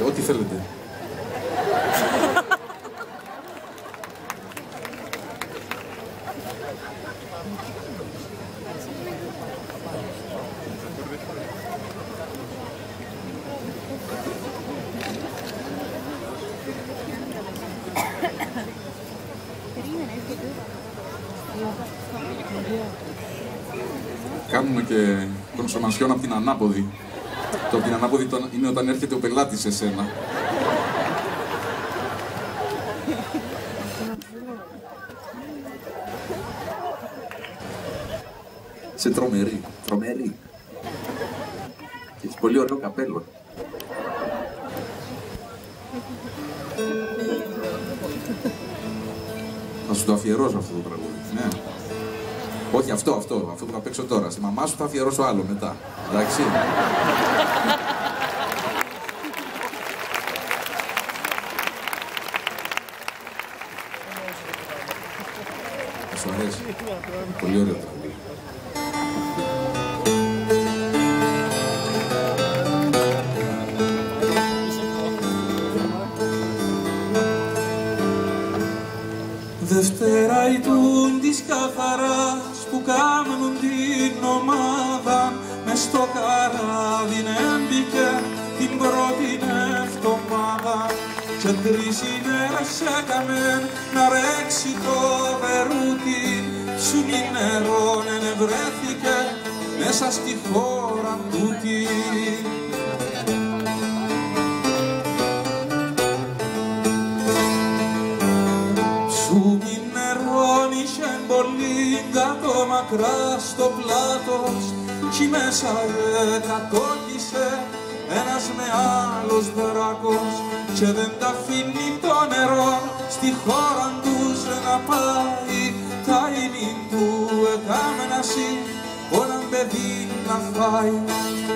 Ό,τι θέλετε. Κάνουμε και κονσομασιόν από την ανάποδη. Το από την ανάποδη είναι όταν έρχεται ο πελάτης σε σένα. Σε τρομερή, τρομερή. Και έχει πολύ ωραίο καπέλο. Θα σου το αφιερώσω αυτό το τραγούδι, ναι. Όχι αυτό που θα παίξω τώρα. Στη μαμά σου θα αφιερώσω άλλο μετά. Εντάξει. Θα σου αρέσει. Πολύ ωραίο τραγούδι. Δευτέρα ητούν της καθαράς που κάμνουν την ομάδα μες στο καράβι έμπηκε την πρώτη εβδομάδα και 3 ημέρες έκαμεν να ρέξει το βερούτι σου μη νερόν ενευρέθηκε μέσα στη χώρα τούτη. Κάτω μακρά στο πλάτος κι μέσα κατόχισε ένας με άλλος δράκος και δεν τα αφήνει το νερό στη χώρα τους να πάει. Τα ίνη του εκάμενασι όλαν παιδί να φάει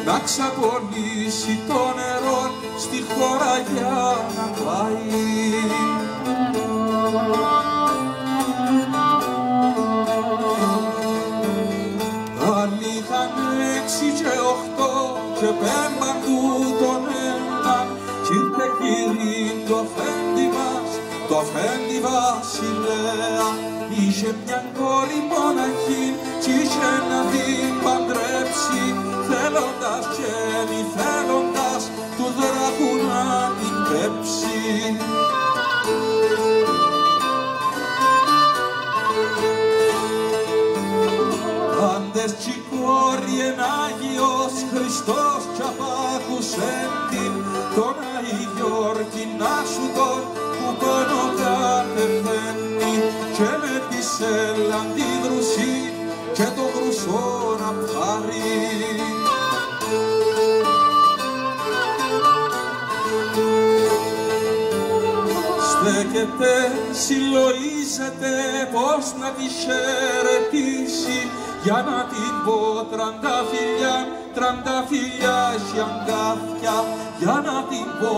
να ξαπολύσει το νερό στη χώρα για να πάει. Άλλοι είχαν 6 και 8 και πέμπαν του τον έναν κι ήρθε κύριν το αφέντη μας, το αφέντη βασιλέα. Είχε μια κόρη μοναχή κι είχε να την παντρέψει θέλοντας και μη θέλοντας του δράκου να την πέψει. Πάντες κι η κόρη εν Άγιος Χριστός κι απάκουσεν την τον Αγιορκινά σου τον που πάνω κατεβαίνει και με τη σελαντίδρουση και το γρουσό να πάρει. Στέκεται, συλλογίζεται πως να τη χαιρετήσει για να την πω τρανταφυλλιά έχει αγκάθια για να την πω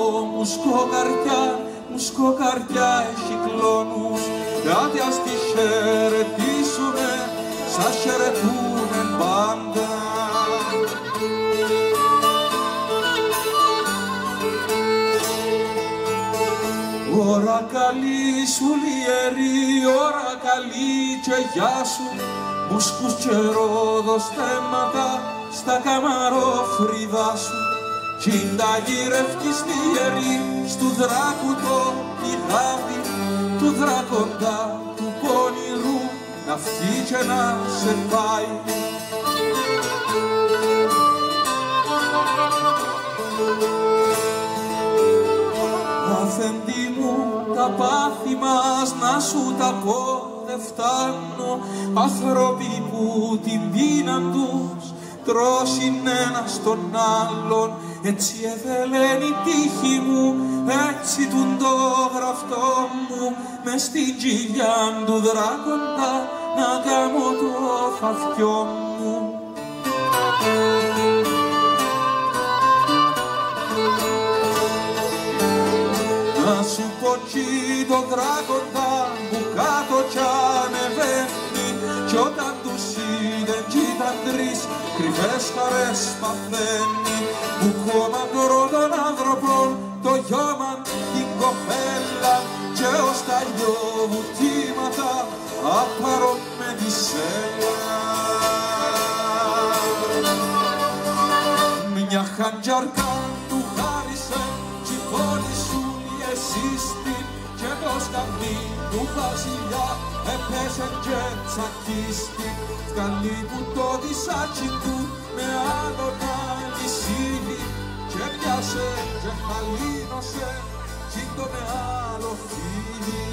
μουσκοκαρδιά έχει κλόνους γιατί ας τη χαιρετήσουμε σας χαιρετούνε πάντα. Ώρα καλή σου λιερή, ώρα καλή και γεια σου μουσκούς και ρόδοστέματα στα καμαρόφρυδά σου κι τα γυρεύκεις λιερή στου δράκου το πηγάδι του δράκοντα του πονηρού να φύγει και να σε πάει. Αφέντη μου τα πάθη μας να σου τα πω δεν φτάνω. Άνθρωποι που την πείναν τους τρώσιν ένας τον άλλον έτσι έθελεν η τύχη μου έτσι τουν το γραφτό μου μες στην κοιλιά του δράκοντα να κάνω το φαυτιό μου. Να σου πω κι το δράκοντα που κάτω κι ανεβαίνει κι όταν τους είδεν κι ήταν 3 κρυφές χαρές παθαίνει που κόμμα τώρα τον το γιόμαν την κοπέλα και ως τα λιοβουτήματα απαρώ με τη σέλα. Μια χαντζαρκά του χάρισε κι η πόλη σου διεσύστη και το σκαμνί του βασιλιά έπεσε και τσακίστη. Καλή που το δισάκι του με άλλον αλυσίδι και πιάσε και χαλίνωσε κι το με άλλο φίλι.